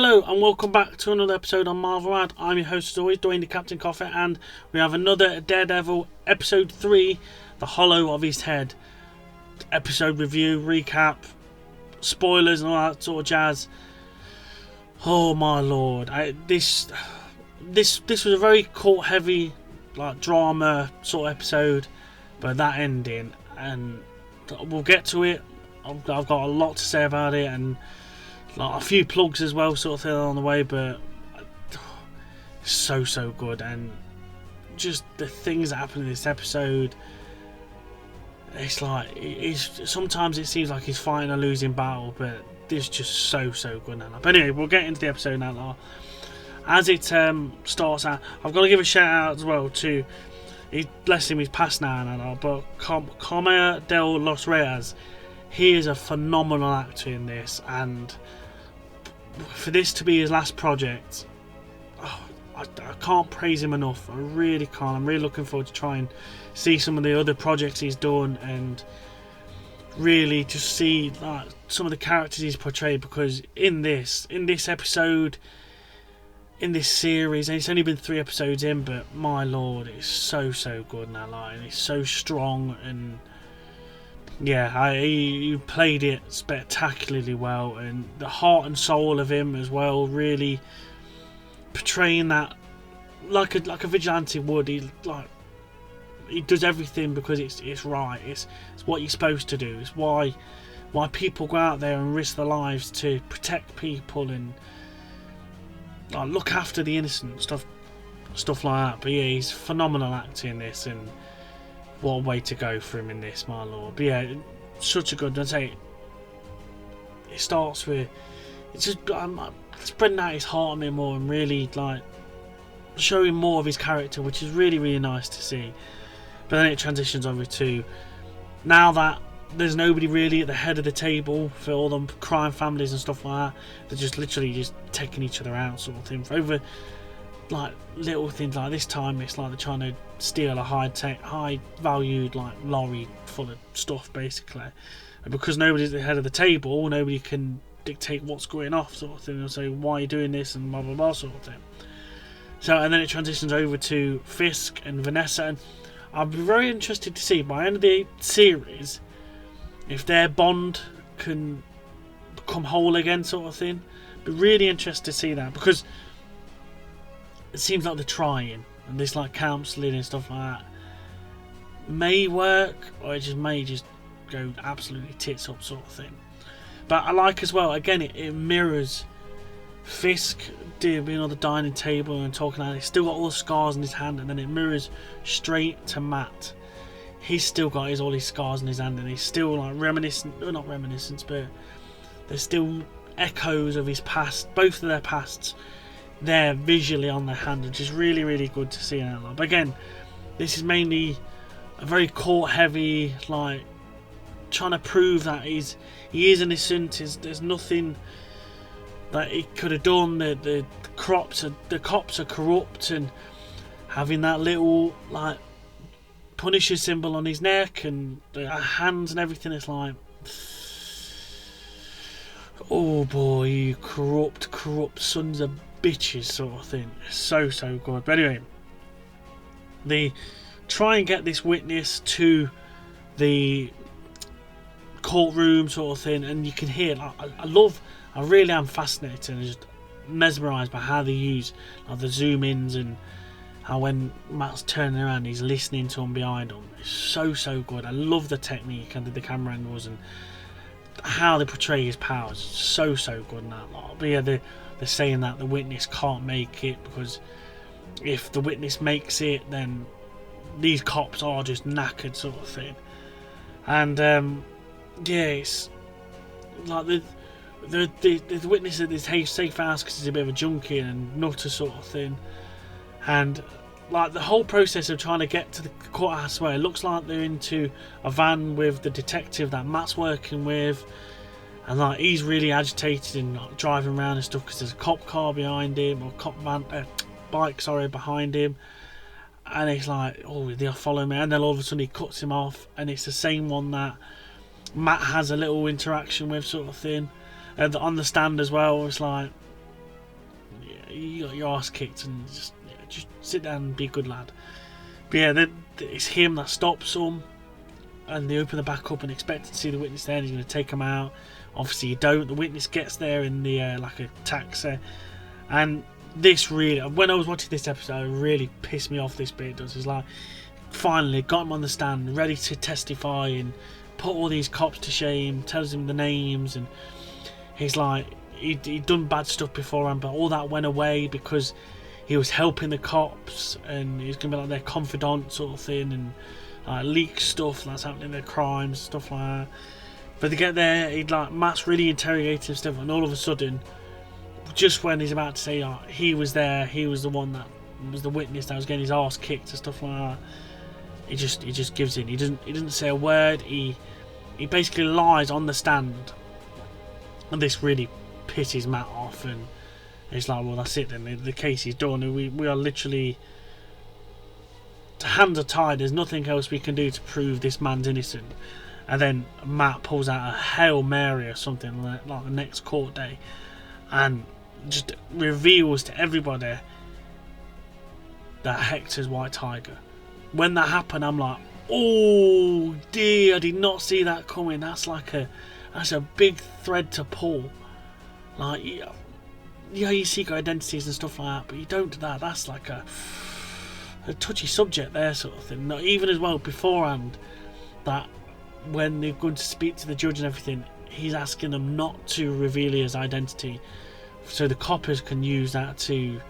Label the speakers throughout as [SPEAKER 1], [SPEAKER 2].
[SPEAKER 1] Hello and welcome back to another episode on Marvel Rad. I'm your host as always, Dwayne the Captain Coffee, and we have another Daredevil episode 3, The Hollow of His Head. Episode review, recap, spoilers and all that sort of jazz. Oh my lord, this was a very court heavy, like drama sort of episode, but that ending, and we'll get to it. I've got a lot to say about it, and like a few plugs as well, sort of thing on the way, but so good. And just the things that happen in this episode, it's like sometimes it seems like he's fighting a losing battle, but this is just so good now. But anyway, we'll get into the episode now. As it starts out, I've got to give a shout out as well to, bless him, he's passed now, but Comea de los Reyes. He is a phenomenal actor in this, and for this to be his last project, I can't praise him enough. I really can't. I'm really looking forward to try and see some of the other projects he's done, and really just see like some of the characters he's portrayed, because in this episode, in this series, and it's only been 3 episodes in, but my lord, it's so good now, like, and it's so strong, and yeah, he played it spectacularly well, and the heart and soul of him as well, really portraying that like a vigilante would. He does everything because it's right. It's what you're supposed to do. It's why people go out there and risk their lives to protect people and look after the innocent, stuff like that. But yeah, he's phenomenal actor in this, and what a way to go for him in this, my lord. But yeah, such a good, I'd say, it starts with, it's just spreading out his heart on me more, and really like showing more of his character, which is really nice to see. But then it transitions over to, now that there's nobody really at the head of the table for all the crime families and stuff like that, they're just literally just taking each other out, sort of thing, for over like little things. Like this time it's like they're trying to steal a high valued like lorry full of stuff, basically, and because nobody's at the head of the table, nobody can dictate what's going off, sort of thing. They'll say, why are you doing this, and blah blah blah, sort of thing. So, and then it transitions over to Fisk and Vanessa, and I'll be very interested to see by the end of the series if their bond can become whole again, sort of thing. Be really interested to see that, because it seems like they're trying, and this like counselling and stuff like that may work, or it may just go absolutely tits up, sort of thing. But I like as well, again, it mirrors Fisk being on the dining table and talking about it. He's still got all the scars in his hand, and then it mirrors straight to Matt. He's still got all his scars in his hand, and he's still like reminiscent, well, not reminiscence, but there's still echoes of his past, both of their pasts there visually on their hand, which is really good to see now. But again, this is mainly a very court heavy, like trying to prove that he is innocent. There's nothing that he could have done. The cops are corrupt, and having that little like Punisher symbol on his neck and the hands and everything, it's like, oh boy, you corrupt sons of bitches, sort of thing. So good. But anyway, they try and get this witness to the courtroom, sort of thing, and you can hear, I really am fascinated and just mesmerised by how they use like the zoom ins, and how when Matt's turning around he's listening to him behind him. It's so good. I love the technique and the camera angles and how they portray his powers. So good in that lot. But yeah, they're saying that the witness can't make it, because if the witness makes it, then these cops are just knackered, sort of thing. And yeah, it's like the witness at this safe house, because he's a bit of a junkie and nutter, sort of thing. And like the whole process of trying to get to the courthouse, where it looks like they're into a van with the detective that Matt's working with, and like he's really agitated and like, driving around and stuff, because there's a cop car behind him, or bike behind him, and it's like, oh, they'll follow me, and then all of a sudden he cuts him off, and it's the same one that Matt has a little interaction with, sort of thing. And on the stand as well, it's like, you got your ass kicked, and just sit down and be a good lad. But yeah, then it's him that stops them, and they open the back up and expect to see the witness there, and he's going to take him out. Obviously you don't. The witness gets there in the like a taxi, and this really, when I was watching this episode, it really pissed me off. This bit does. It's like, finally got him on the stand, ready to testify and put all these cops to shame, tells him the names, and he's like, he'd done bad stuff beforehand, but all that went away because he was helping the cops, and he was going to be like their confidant sort of thing, and leak stuff that's happening, their crimes, stuff like that. But they get there, Matt's really interrogating stuff, and all of a sudden, just when he's about to say, he was there, he was the one that was the witness that was getting his arse kicked and stuff like that, he just gives in. He doesn't say a word. He basically lies on the stand, and this really pisses Matt off, and it's like, well, that's it then, the case is done. We are literally, hands are tied, there's nothing else we can do to prove this man's innocent. And then Matt pulls out a Hail Mary or something like the next court day, and just reveals to everybody that Hector's White Tiger. When that happened, I'm like, oh dear, I did not see that coming. That's a big thread to pull. Like, yeah, you secret identities and stuff like that, but you don't do that. That's like a touchy subject there, sort of thing. Not even as well beforehand, that when they're going to speak to the judge and everything, he's asking them not to reveal his identity, so the coppers can use that to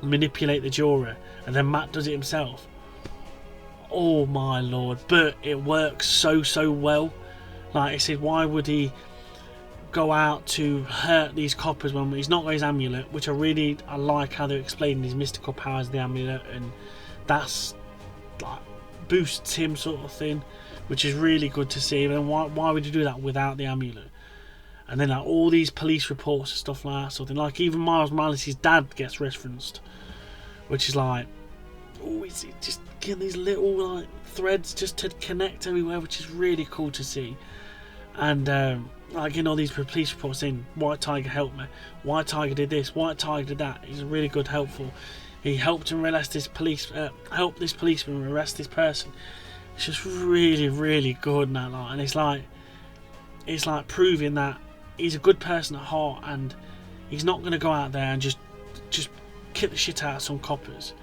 [SPEAKER 1] manipulate the juror, and then Matt does it himself. Oh my lord, but it works so well. Like I said, why would he go out to hurt these coppers when he's not got his amulet, which I like how they're explaining his mystical powers of the amulet, and that's like boosts him sort of thing, which is really good to see. And why would you do that without the amulet? And then all these police reports and stuff like that, something like even Miles Morales' dad gets referenced, which is like, oh, it's just getting these little threads just to connect everywhere, which is really cool to see. And getting all these police reports saying, White Tiger helped me, White Tiger did this, White Tiger did that. He's really good, helpful. He helped him help this policeman arrest this person. It's just really, really good, and it's like proving that he's a good person at heart, and he's not going to go out there and just kick the shit out of some coppers,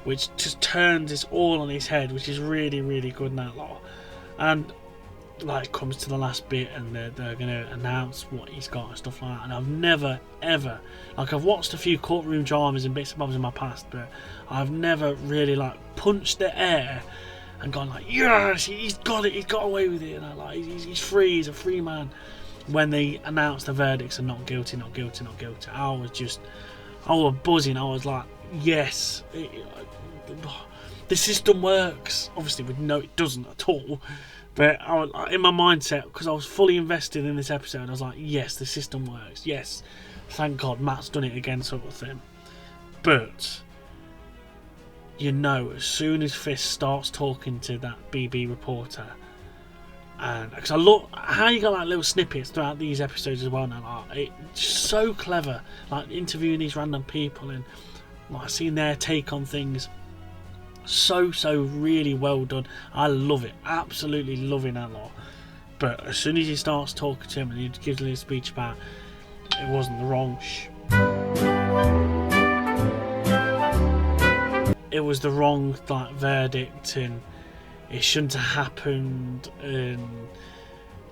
[SPEAKER 1] which just turns this all on his head, which is really, really good in that lot. And it comes to the last bit, and they're going to announce what he's got and stuff like that. And I've never ever, I've watched a few courtroom dramas and bits and bobs in my past, but I've never really punched the air and gone yes, he's got it, he's got away with it, and he's free, he's a free man. When they announced the verdicts and not guilty, not guilty, not guilty, I was buzzing. I was like, yes, the system works. Obviously, we know it doesn't at all, but in my mindset, because I was fully invested in this episode, I was like, yes, the system works. Yes, thank God Matt's done it again, sort of thing. But as soon as Fisk starts talking to that BB reporter, and because I look how you got little snippets throughout these episodes as well now, it's so clever, interviewing these random people and seeing their take on things. So really well done. I love it, absolutely loving that lot. But as soon as he starts talking to him and he gives a little speech about it wasn't the wrong it was the wrong verdict, and it shouldn't have happened, and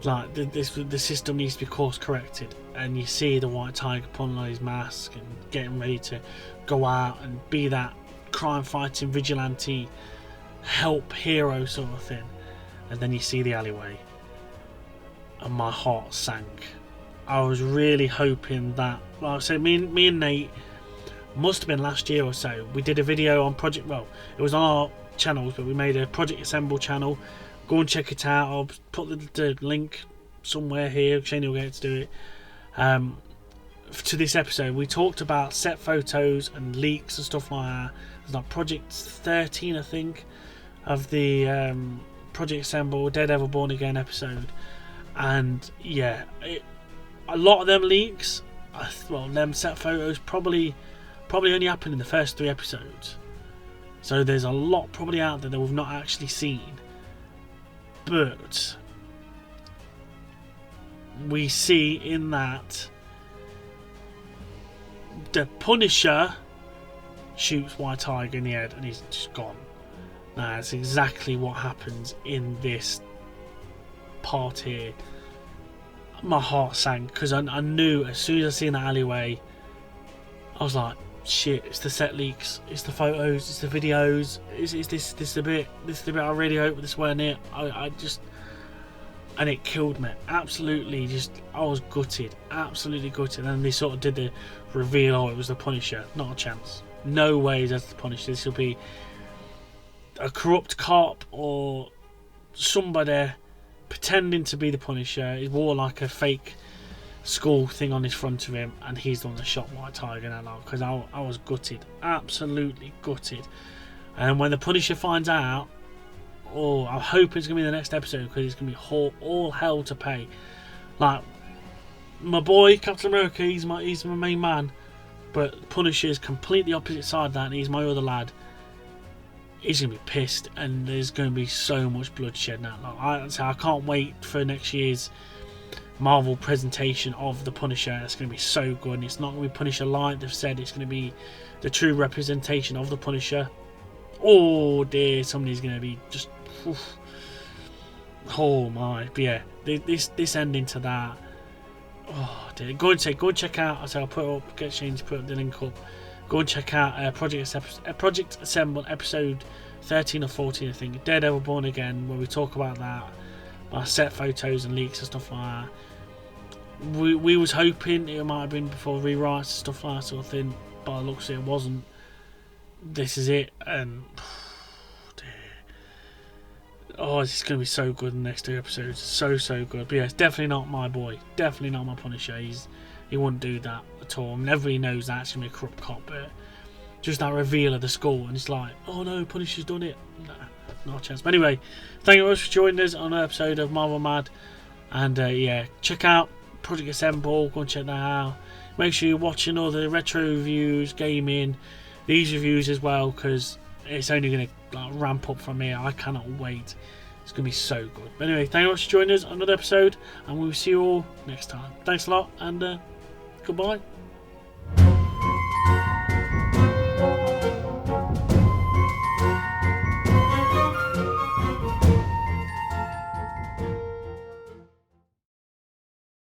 [SPEAKER 1] the system needs to be course corrected. And you see the White Tiger putting on his mask and getting ready to go out and be that crime fighting vigilante help hero sort of thing, and then you see the alleyway, and my heart sank. I was really hoping that, like I said, me and Nate, must have been last year or so, we did a video on Project, it was on our channels, but we made a Project Assemble channel. Go and check it out. I'll put the link somewhere here. Shane will get to do it. To this episode, we talked about set photos and leaks and stuff like that. There's Project 13, I think, of the Project Assemble Daredevil Born Again episode, and yeah, a lot of them leaks well, them set photos probably only happened in the first 3 episodes. So there's a lot probably out there that we've not actually seen. But we see in that the Punisher shoots White Tiger in the head and he's just gone. Now, that's exactly what happens in this part here. My heart sank because I knew as soon as I seen that alleyway, I was like, shit, it's the set leaks, it's the photos, it's the videos, is this the bit I really hope this weren't it. I just, and it killed me absolutely. Just, I was gutted, absolutely gutted. And they sort of did the reveal, oh, it was the Punisher. Not a chance, no way that's the Punisher. This will be a corrupt cop or somebody pretending to be the Punisher. He wore like a fake skull thing on his front of him, and he's the one that shot White Tiger now, because I was gutted, absolutely gutted. And when the Punisher finds out, oh, I hope it's going to be the next episode, because it's going to be all hell to pay. Like, my boy Captain America, he's my main man, but Punisher is completely opposite side of that, and he's my other lad. He's going to be pissed, and there's going to be so much bloodshed now. Like, I can't wait for next year's Marvel presentation of the Punisher. It's going to be so good, and it's not going to be Punisher Light. They've said it's going to be the true representation of the Punisher. Oh dear, somebody's going to be just, oof. Oh my, but yeah, this ending to that. Oh dear, go and check out. I'll put it up, get Shane to put the link up. Go and check out Project Assemble episode 13 or 14, I think. Daredevil Born Again, where we talk about that, set photos and leaks and stuff like that. We was hoping it might have been before rewrites and stuff like that sort of thing, but it looks like it wasn't. This is it, and it's going to be so good in the next 2 episodes. So good. But yeah, it's definitely not my boy. Definitely not my Punisher. He wouldn't do that at all. I mean, everybody knows that's going to be a corrupt cop, but just that reveal of the skull, and it's like, oh no, Punisher's done it. Nah, not a chance. But anyway, thank you very much for joining us on an episode of Marvel Mad. And yeah, check out Project Assemble. Go and check that out. Make sure you're watching all the retro reviews, gaming, these reviews as well, because it's only going to ramp up from here. I cannot wait. It's going to be so good. But anyway, thank you very much for joining us on another episode, and we'll see you all next time. Thanks a lot, and goodbye.